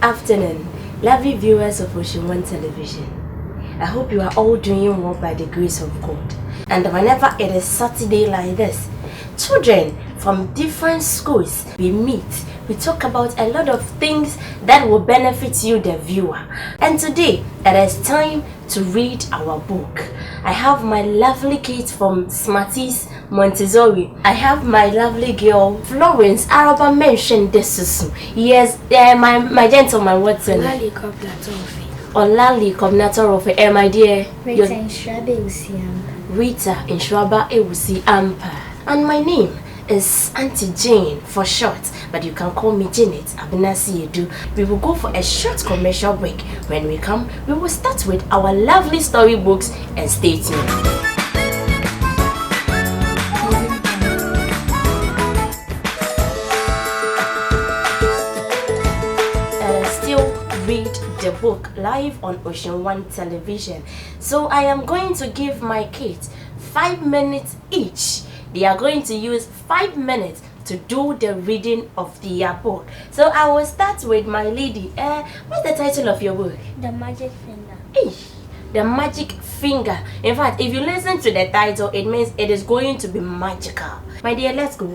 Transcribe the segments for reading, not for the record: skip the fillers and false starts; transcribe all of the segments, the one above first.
afternoon, lovely viewers of Ocean One Television. I hope you are all doing well by the grace of God. And whenever it is Saturday like this, children from different schools, we meet. We talk about a lot of things that will benefit you, the viewer. And today, it is time to read our book. I have my lovely kids from Smartees, Montessori. I have my lovely girl, Florence. Araba mentioned this. Yes, my gentleman, what's her name? Olali Kobnatorofe. My dear. Rita in Shraba Ewusi Ampa. And my name is Auntie Jane for short, but you can call me Janet Abinasi Edu. We will go for a short commercial break. When we come, we will start with our lovely storybooks and stay tuned. Still read the book live on Ocean One Television. So I am going to give my kids 5 minutes each. They are going to use 5 minutes to do the reading of the book. So I will start with my lady. What's the title of your book? The Magic Finger. The Magic Finger. In fact, if you listen to the title, it means it is going to be magical. My dear, let's go.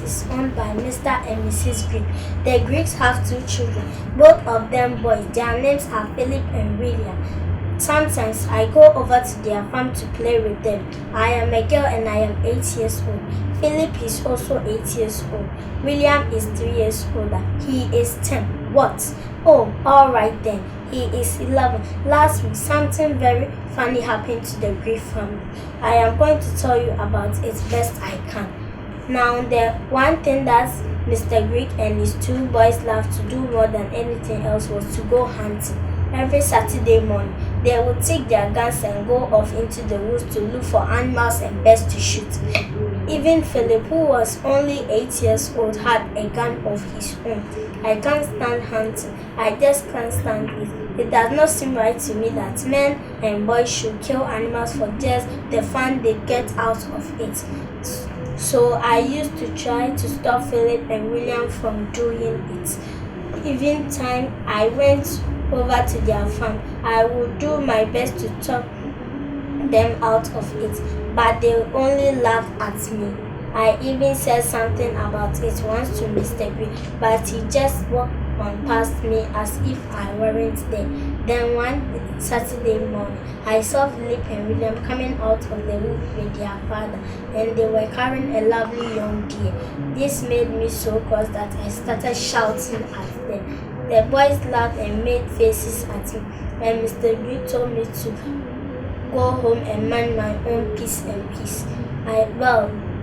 Is owned by Mr. and Mrs. Greek. The Greeks have 2 children, both of them boys. Their names are Philip and William. Sometimes I go over to their farm to play with them. I am a girl and I am 8 years old. Philip is also 8 years old. William is 3 years older. He is 10. What? Oh, alright then. He is 11. Last week, something very funny happened to the Greek family. I am going to tell you about it best I can. Now, the one thing that Mr. Greek and his 2 boys loved to do more than anything else was to go hunting. Every Saturday morning, they would take their guns and go off into the woods to look for animals and birds to shoot. Even Philip, who was only 8 years old, had a gun of his own. I can't stand hunting. I just can't stand it. It does not seem right to me that men and boys should kill animals for just the fun they get out of it. So I used to try to stop Philip and William from doing it. Even time I went over to their farm, I would do my best to talk them out of it, but they only laughed at me. I even said something about it once to Mr. Green, but he just walked on past me as if I weren't there. Then one Saturday morning, I saw Philip and William coming out of the wood with their father, and they were carrying a lovely young deer. This made me so cross that I started shouting at them. The boys laughed and made faces at me, and Mr. Green told me to go home and mind my own peace and peace.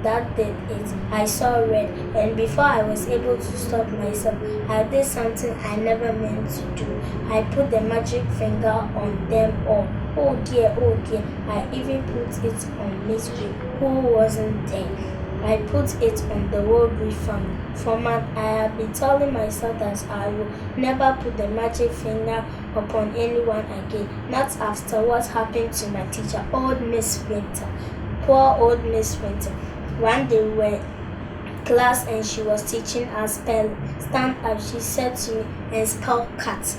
That did it. I saw red, and before I was able to stop myself, I did something I never meant to do. I put the magic finger on them all. Oh dear, oh dear. I even put it on Miss Green, who wasn't there. I put it on the whole Green family. For months, I have been telling myself that I will never put the magic finger upon anyone again, not after what happened to my teacher, old Miss Winter. Poor old Miss Winter. One day we were in class and she was teaching us spelling. Stand up, she said to me, and spell cat.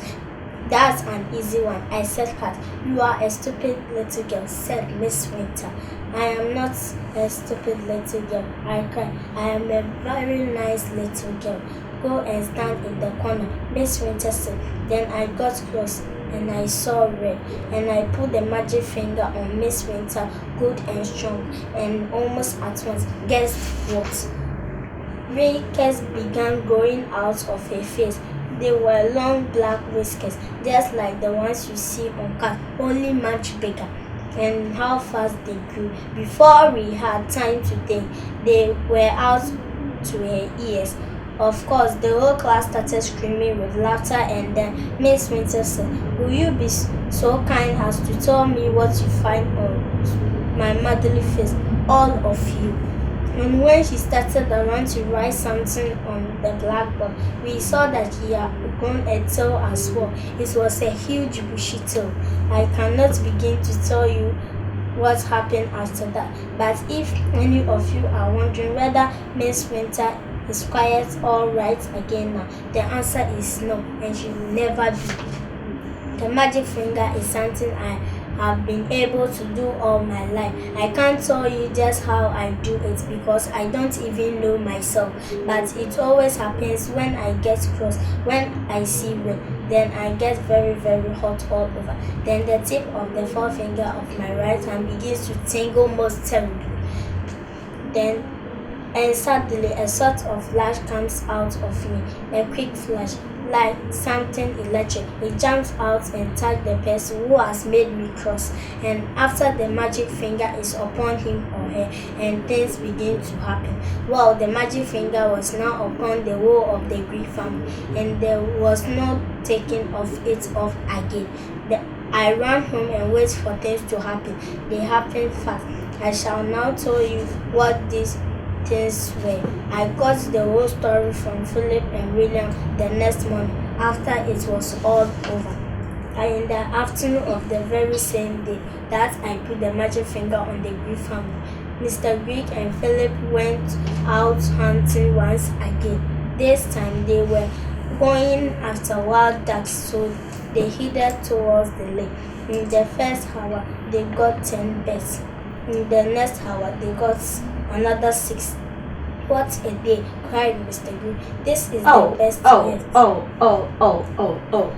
That's an easy one. I said cat. You are a stupid little girl, said Miss Winter. I am not a stupid little girl, I cried. I am a very nice little girl. Go and stand in the corner, Miss Winter said. Then I got close and I saw red, and I put the magic finger on Miss Winter good and strong, and almost at once, guess what? Wrinkles began growing out of her face. They were long black whiskers, just like the ones you see on cats, only much bigger. And how fast they grew. Before we had time to think, they were out to her ears. Of course, the whole class started screaming with laughter, and then Miss Winter said, "Will you be so kind as to tell me what you find on my motherly face, all of you?" And when she started around to write something on the blackboard, we saw that he had grown a tail as well. It was a huge bushy tail. I cannot begin to tell you what happened after that. But if any of you are wondering whether Miss Winter is quiet all right again now, the answer is no, and she will never be. The magic finger is something I have been able to do all my life. I can't tell you just how I do it because I don't even know myself, but it always happens when I get cross, when I see rain. Then I get very hot all over. Then the tip of the forefinger of my right hand begins to tingle most terribly. And suddenly a sort of flash comes out of me, a quick flash, like something electric. It jumps out and touches the person who has made me cross. And after the magic finger is upon him or her, and things begin to happen. Well, the magic finger was now upon the whole of the Greek family, and there was no taking of it off again. I ran home and waited for things to happen. They happened fast. I shall now tell you what these things were. I got the whole story from Philip and William the next morning after it was all over. And in the afternoon of the very same day that I put the magic finger on the Greek family, Mr. Greek and Philip went out hunting once again. This time they were going after wild ducks, so they headed towards the lake. In the first hour, they got 10 birds. In the next hour, they got another 6. What a day, cried Mr. Green. This is the best yet.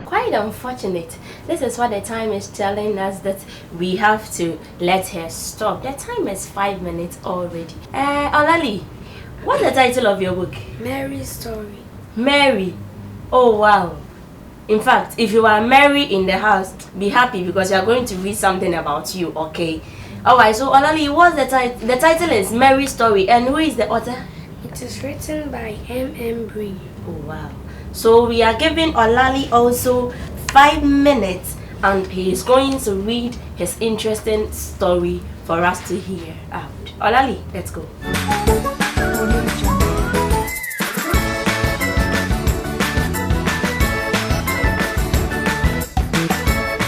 Quite unfortunate. This is what the time is telling us, that we have to let her stop. The time is 5 minutes already. Olali, what's the title of your book? Mary's Story. Mary. Oh wow. In fact, if you are Mary in the house, be happy because you are going to read something about you, okay? Alright, so Olali, what's the title? The title is Mary's Story, and who is the author? It is written by M.M. Bree. Oh wow. So we are giving Olali also 5 minutes, and he is going to read his interesting story for us to hear out. Olali, let's go.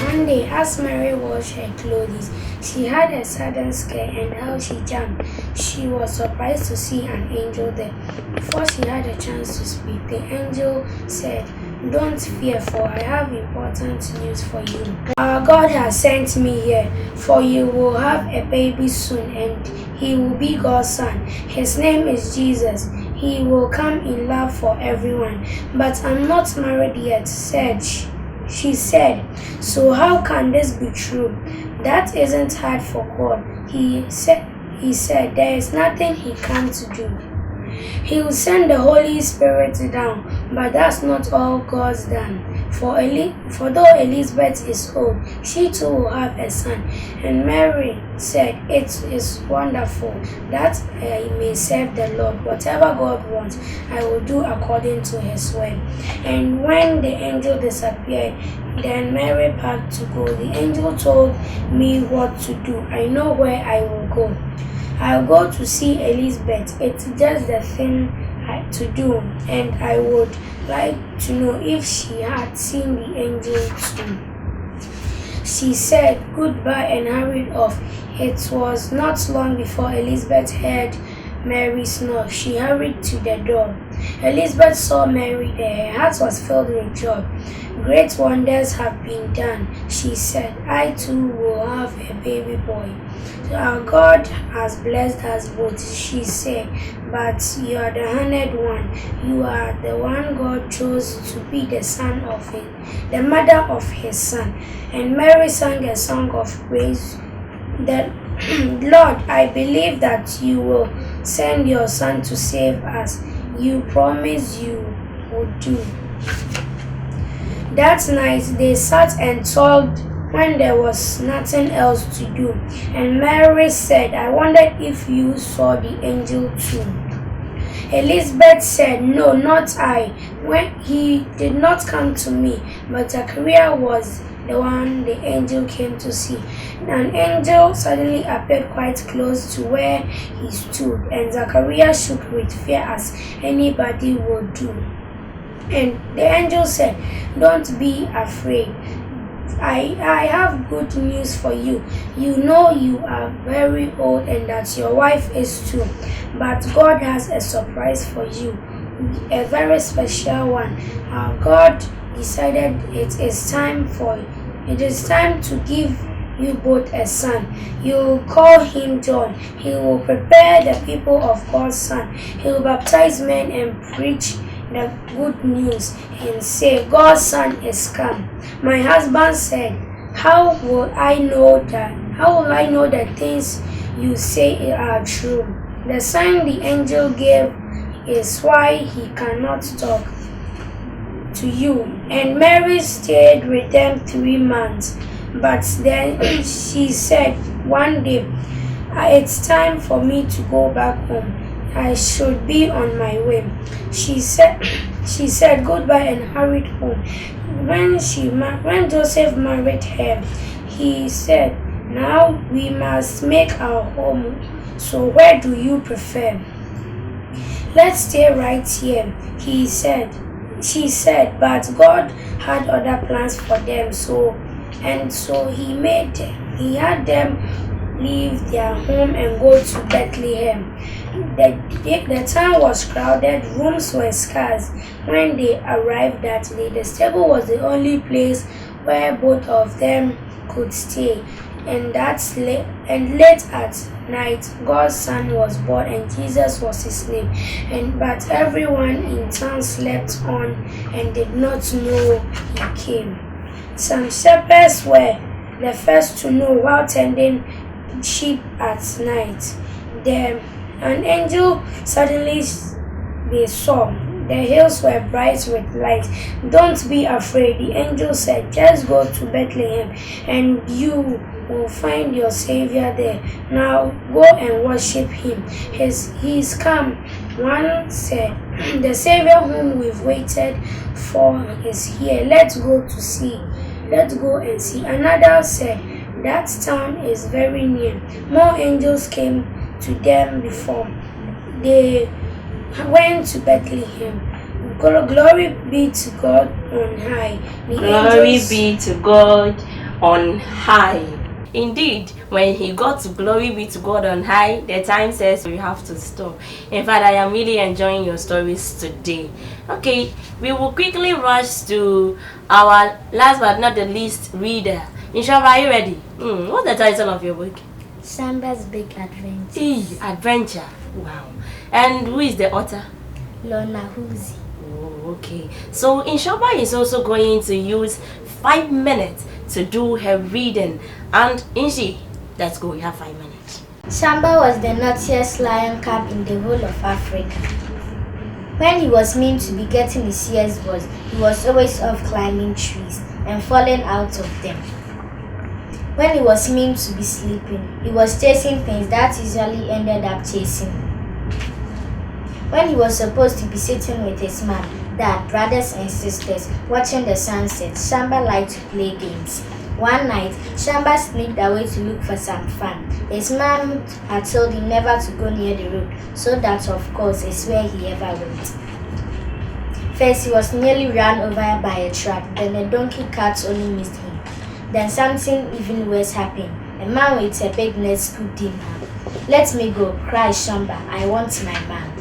One day, as Mary washed her clothes, she had a sudden scare, and how she jumped. She was surprised to see an angel there. Before she had a chance to speak, the angel said, "Don't fear, for I have important news for you. Our God has sent me here, for you will have a baby soon, and he will be God's son. His name is Jesus. He will come in love for everyone. But I'm not married yet," she said. "So how can this be true? That isn't hard for God." He said, "There is nothing he can't do. He will send the Holy Spirit down, but that's not all God's done. For though Elizabeth is old, she too will have a son." And Mary said, "It is wonderful that I may serve the Lord. Whatever God wants, I will do according to his word." And when the angel disappeared, then Mary packed to go. "The angel told me what to do. I know where I will go. I'll go to see Elizabeth. It's just the thing to do, and I would like to know if she had seen the angel too." She said goodbye and hurried off. It was not long before Elizabeth heard Mary snore. She hurried to the door. Elizabeth saw Mary there. Her heart was filled with joy. "Great wonders have been done," she said. "I too will have a baby boy. Our God has blessed us both," she said. "But you are the honored one. You are the one God chose to be the the mother of his son." And Mary sang a song of praise. "Lord, I believe that you will send your son to save us. You promised you would do." That night they sat and talked when there was nothing else to do. And Mary said, "I wondered if you saw the angel too." Elizabeth said, "No, not I. When he did not come to me, but Zachariah was the one the angel came to see. An angel suddenly appeared quite close to where he stood, and Zachariah shook with fear as anybody would do. And the angel said, 'Don't be afraid. I have good news for you. You know you are very old and that your wife is too. But God has a surprise for you, a very special one. God decided it is time to give you both a son. You will call him John. He will prepare the people of God's son. He will baptize men and preach the good news and say, God's son is come. My husband said, How will I know that things you say are true? The sign the angel gave is why he cannot talk to you. And Mary stayed with them 3 months. But then she said one day, it's time for me to go back home. I should be on my way. She said goodbye and hurried home. When Joseph married her, he said, Now we must make our home. So where do you prefer? Let's stay right here, she said, but God had other plans for them, so he had them leave their home and go to Bethlehem. The town was crowded, rooms were scarce. When they arrived that day, the stable was the only place where both of them could stay. And late at night, God's son was born, and Jesus was his name. But everyone in town slept on and did not know he came. Some shepherds were the first to know while tending sheep at night. An angel suddenly they saw. The hills were bright with light. Don't be afraid, the angel said. Just go to Bethlehem and you will find your Savior there. Now go and worship him. He's come. One said, the Savior whom we've waited for is here. Let's go and see. Another said, that town is very near. More angels came to them before they went to Bethlehem. Glory be to God on high. Glory be to God on high. Indeed, when he got to glory be to God on high, the time says we have to stop. In fact, I am really enjoying your stories today. Okay, we will quickly rush to our last but not the least reader. Inshallah, are you ready? What's the title of your book? Samba's Big Adventure. Adventure. Wow. And who is the author? Lorna Huzi. Oh, okay. So Inshallah is also going to use 5 minutes to do her reading. And Inshi, let's go. We have 5 minutes. Samba was the naughtiest lion cub in the whole of Africa. When he was meant to be getting his ears buzzed, he was always off climbing trees and falling out of them. When he was meant to be sleeping, he was chasing things that usually ended up chasing him. When he was supposed to be sitting with his mom, dad, brothers and sisters watching the sunset, Samba liked to play games. One night, Samba sneaked away to look for some fun. His mom had told him never to go near the road, so that of course is where he ever went. First, he was nearly run over by a truck, then a donkey cart only missed him. Then something even worse happened. A man with a big net scooped him up. Let me go, cried Samba. I want my man.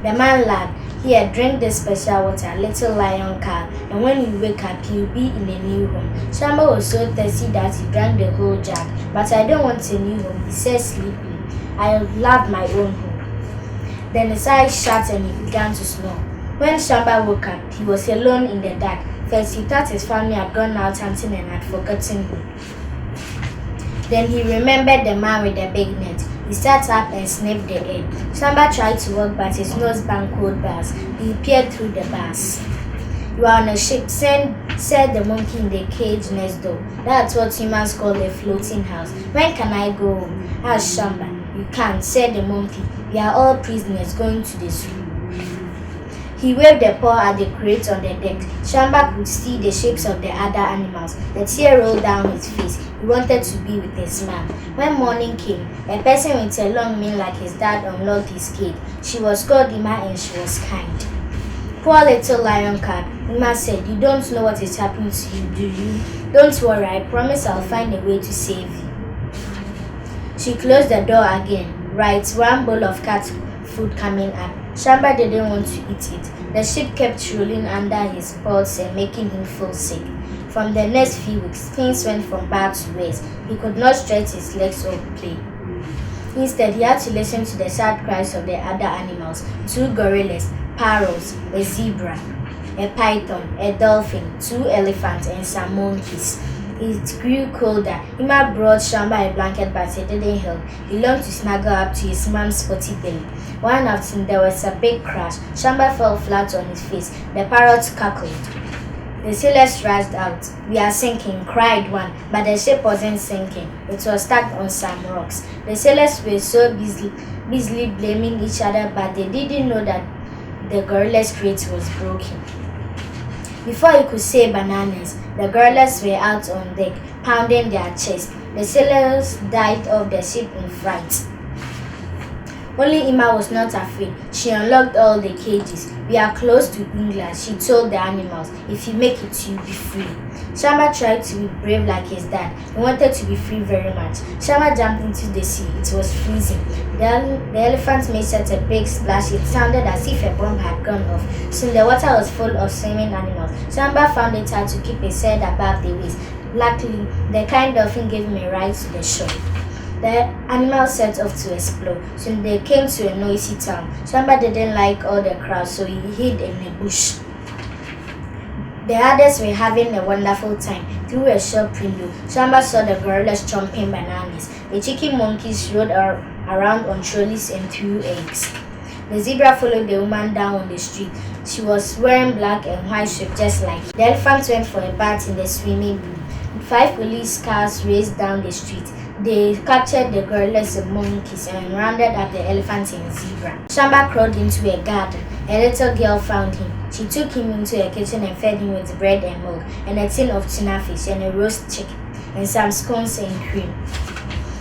The man laughed. Here, drink this special water, little lion cow, and when you wake up, you'll be in a new home. Samba was so thirsty that he drank the whole jug. But I don't want a new home, he said sleepily. I love my own home. Then his eyes shut and he began to snore. When Samba woke up, he was alone in the dark. First, he thought his family had gone out hunting and had forgotten him. Then he remembered the man with the big net. He sat up and sniffed the air. Samba tried to walk, but his nose banged cold bars. He peered through the bars. You are on a ship, said the monkey in the cage next door. That's what humans call a floating house. When can I go home? Asked Samba. You can't, said the monkey. We are all prisoners going to the zoo. He waved a paw at the crate on the deck. Samba could see the shapes of the other animals. The tear rolled down his face. He wanted to be with his mom. When morning came, a person with a long mane like his dad unlocked his cage. She was called Ima and she was kind. Poor little lion cat, Emma said, you don't know what is happening to you, do you? Don't worry, I promise I'll find a way to save you. She closed the door again. Right, one bowl of cat food coming up. Shamba didn't want to eat it. The sheep kept rolling under his paws and making him feel sick. From the next few weeks, things went from bad to worse. He could not stretch his legs or play. Instead, he had to listen to the sad cries of the other animals, 2 gorillas, parrots, a zebra, a python, a dolphin, 2 elephants, and some monkeys. It grew colder. Emma brought Shamba a blanket, but it didn't help. He longed to snuggle up to his mom's spotty belly. One afternoon, there was a big crash. Shamba fell flat on his face. The parrot cackled. The sailors rushed out. We are sinking, cried one, but the ship wasn't sinking. It was stuck on some rocks. The sailors were so busily blaming each other, but they didn't know that the gorilla's crate was broken. Before he could say bananas, the gorillas were out on deck, pounding their chests. The sailors dived off the ship in fright. Only Emma was not afraid. She unlocked all the cages. We are close to England, she told the animals. If you make it, you'll be free. Shamba tried to be brave like his dad. He wanted to be free very much. Shamba jumped into the sea. It was freezing. The elephant made such a big splash, it sounded as if a bomb had gone off. Soon the water was full of swimming animals. Shamba found it hard to keep his head above the waves. Luckily, the kind dolphin gave him a ride to the shore. The animals set off to explore. Soon they came to a noisy town. Shamba didn't like all the crowds, so he hid in a bush. The others were having a wonderful time. Through a shop window, Shamba saw the gorillas chomping bananas. The chicken monkeys rode around on trolleys and threw eggs. The zebra followed the woman down on the street. She was wearing black and white strip just like it. The elephants went for a bath in the swimming pool. 5 police cars raced down the street. They captured the gorillas and monkeys and rounded up the elephants and zebra. Shamba crawled into a garden. A little girl found him. She took him into a kitchen and fed him with bread and milk, and a tin of tuna fish, and a roast chicken, and some scones and cream.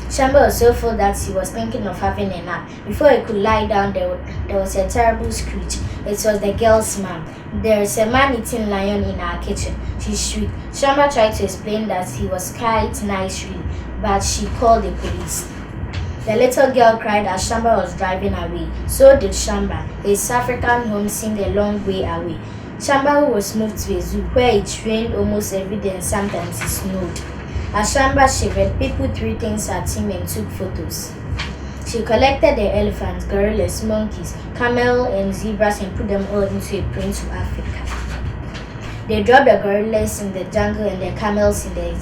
Shamba was so full that he was thinking of having a nap. Before he could lie down, there was a terrible screech. It was the girl's mom. There is a man-eating lion in our kitchen, she shrieked. Shamba tried to explain that he was quite nice really, but she called the police. The little girl cried as Shamba was driving away. So did Shamba. His African home seemed a long way away. Shamba was moved to a zoo where it rained almost every day and sometimes it snowed. As Shamba shivered, people threw things at him and took photos. She collected the elephants, gorillas, monkeys, camel and zebras and put them all into a plane to Africa. They dropped the gorillas in the jungle and the camels in the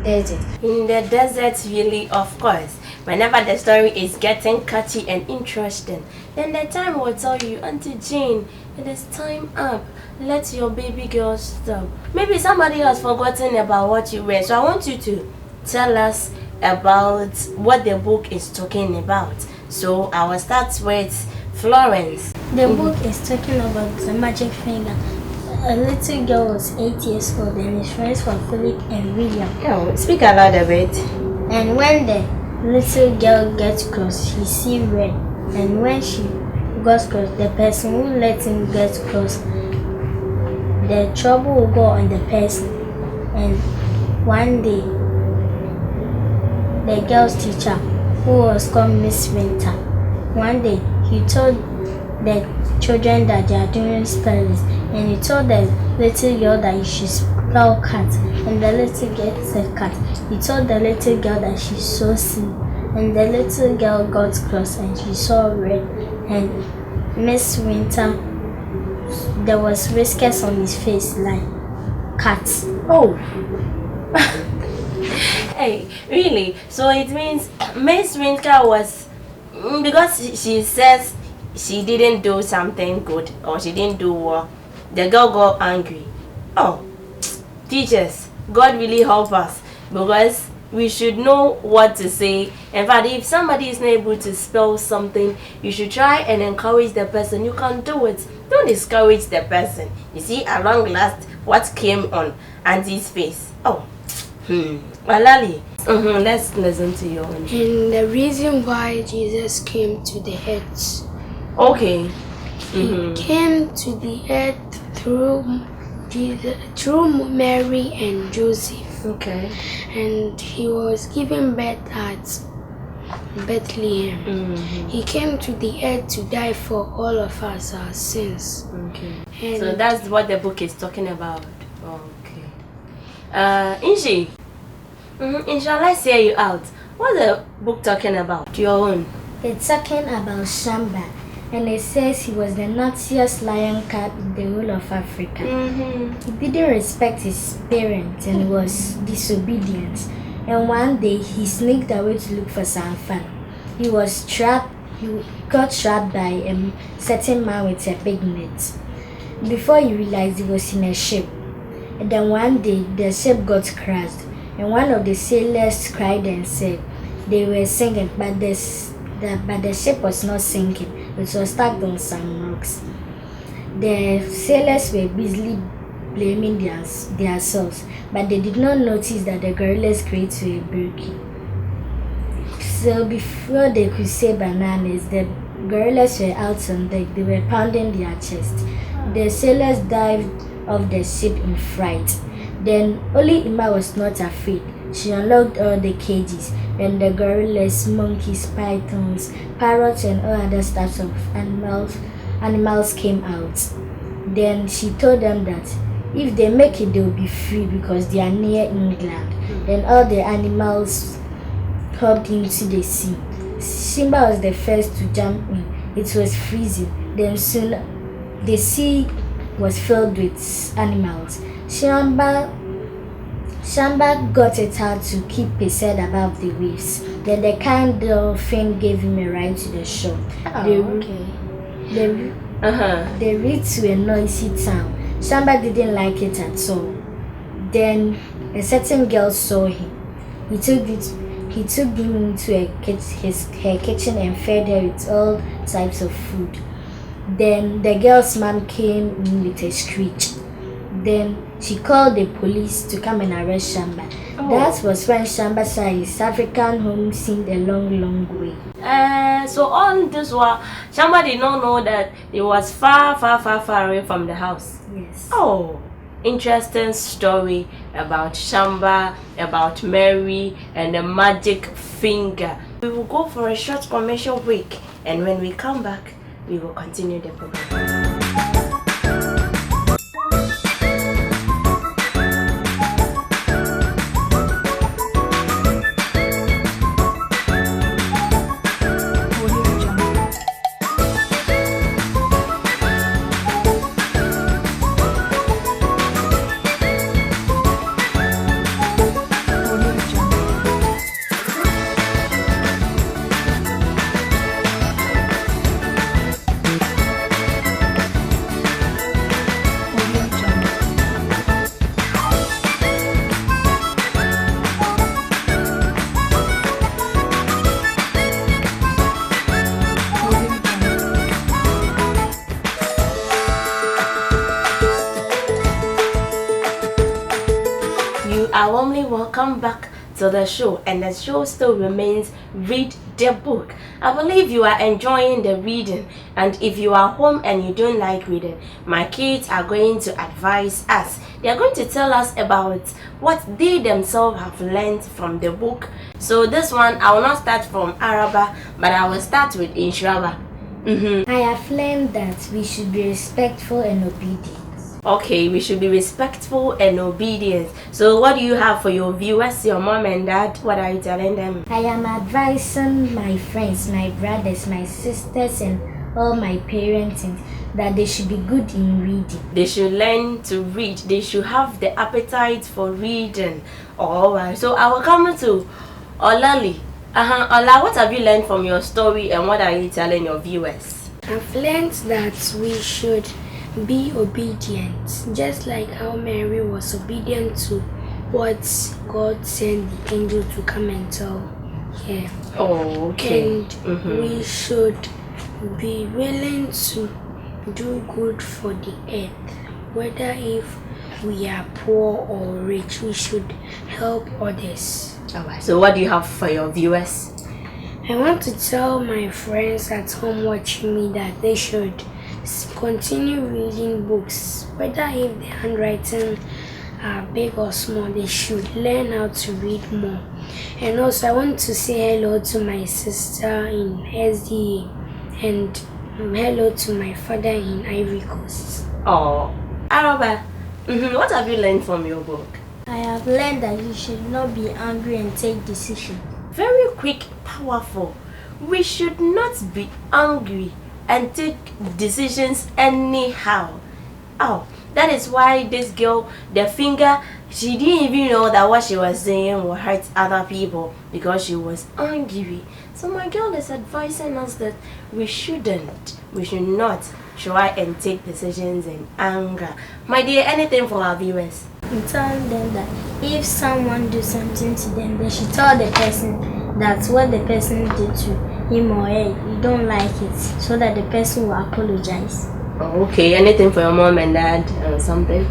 desert. In the desert, really, of course. Whenever the story is getting catchy and interesting, then the time will tell you, Auntie Jane, it is time up. Let your baby girl stop. Maybe somebody has forgotten about what you read, so I want you to tell us about what the book is talking about. So I will start with Florence. The book is talking about the magic finger. A little girl was 8 years old and his friends were Philip and William. Oh, speak aloud a bit. And when the little girl gets close, she sees red. And when she gets close, the person who let him get close, the trouble will go on the person. And one day, the girl's teacher, who was called Miss Winter, one day he told the children that they are doing spellings, and he told the little girl that you should spell cat, and the little girl said cat. He told the little girl that she saw sea, and the little girl got close and she saw red, and Miss Winter, there was whiskers on his face like cat. Oh. Hey, really? So it means Miss Winter was, because she says she didn't do something good or she didn't do well, the girl got angry. Oh, teachers, God really help us, because we should know what to say. In fact, if somebody is not able to spell something, you should try and encourage the person. You can do it. Don't discourage the person. You see, at long last, what came on Auntie's face? Oh, Malali, let's listen to your own. And the reason why Jesus came to the earth. Okay. He came to the earth through Mary and Joseph. Okay. And he was given birth at Bethlehem. He came to the earth to die for all of us, our sins. Okay. And So that's what the book is talking about. Okay. Inji. Inji, let's hear you out. What's the book talking about? Your own. It's talking about Shamba, and it says he was the naughtiest lion cub in the whole of Africa. He didn't respect his parents and was disobedient. And one day he sneaked away to look for some fun. He got trapped by a certain man with a big net. Before he realized he was in a ship. And then one day the ship got crashed, and one of the sailors cried and said they were sinking, but the ship was not sinking. It was stuck on some rocks. The sailors were busily blaming themselves, but they did not notice that the gorillas' crates were broken. So before they could say bananas, the gorillas were out on deck. They were pounding their chest. The sailors dived off the ship in fright. Then only Ima was not afraid. She unlocked all the cages. Then the gorillas, monkeys, pythons, parrots, and all other types of animals came out. Then she told them that if they make it, they will be free because they are near England. Then all the animals hopped into the sea. Simba was the first to jump in. It was freezing. Then soon the sea was filled with animals. Shamba got it hard to keep his head above the waves. Then the kind dolphin gave him a ride to the shore. They reached to a noisy town. Shamba didn't like it at all. Then a certain girl saw him. He took him into her kitchen and fed her with all types of food. Then the girl's mom came in with a screech. Then she called the police to come and arrest Shamba. That was when Shamba saw his African home seemed a long, long way. So all this while, Shamba did not know that it was far, far, far, far away from the house. Yes. Oh, interesting story about Shamba, about Mary, and the magic finger. We will go for a short commercial break, and when we come back, we will continue the program. are warmly welcome back to the show, and the show still remains Read the Book. I believe you are enjoying the reading, and if you are home and you don't like reading, my kids are going to advise us. They are going to tell us about what they themselves have learned from the book. So this one, I will not start from Araba, but I will start with Inshraba. I have learned that we should be respectful and obedient. Okay, we should be respectful and obedient. So what do you have for your viewers, your mom and dad? What are you telling them? I am advising my friends, my brothers, my sisters, and all my parents that they should be good in reading. They should learn to read. They should have the appetite for reading. Alright, so I will come to Olali. Ola, what have you learned from your story, and what are you telling your viewers? I've learned that we should be obedient, just like how Mary was obedient to what God sent the angel to come and tell her. Oh, okay. And we should be willing to do good for the earth, whether if we are poor or rich. We should help others. Alright, so what do you have for your viewers? I want to tell my friends at home watching me that they should continue reading books, whether if the handwriting are big or small. They should learn how to read more. And also I want to say hello to my sister in SDA and hello to my father in Ivory Coast. Oh, Araba, what have you learned from your book? I have learned that you should not be angry and take decisions. Very quick, powerful. We should not be angry and take decisions anyhow. Oh, that is why this girl, the finger, she didn't even know that what she was saying would hurt other people because she was angry. So my girl is advising us that we should not try and take decisions in anger. My dear, anything for our viewers? I'm telling them that if someone do something to them, they should tell the person that what the person did to him or her, you don't like it, so that the person will apologize. Oh, okay, anything for your mom and dad or something?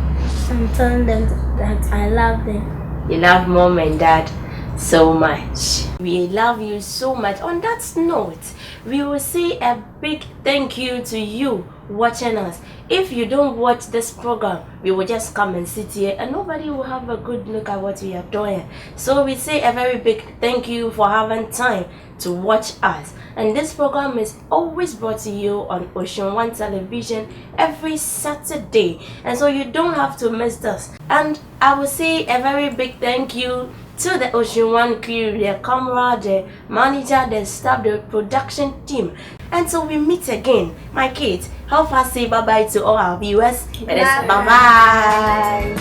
I'm telling them that I love them. You love mom and dad so much. We love you so much. On that note, we will say a big thank you to you watching us. If you don't watch this program, we will just come and sit here and nobody will have a good look at what we are doing. So we say a very big thank you for having time to watch us. And this program is always brought to you on Ocean One Television every Saturday, and so you don't have to miss us. And I will say a very big thank you to the Ocean One crew, the camera, the manager, the staff, the production team. And so we meet again. My kids, help us say bye-bye to all our viewers. Bye-bye.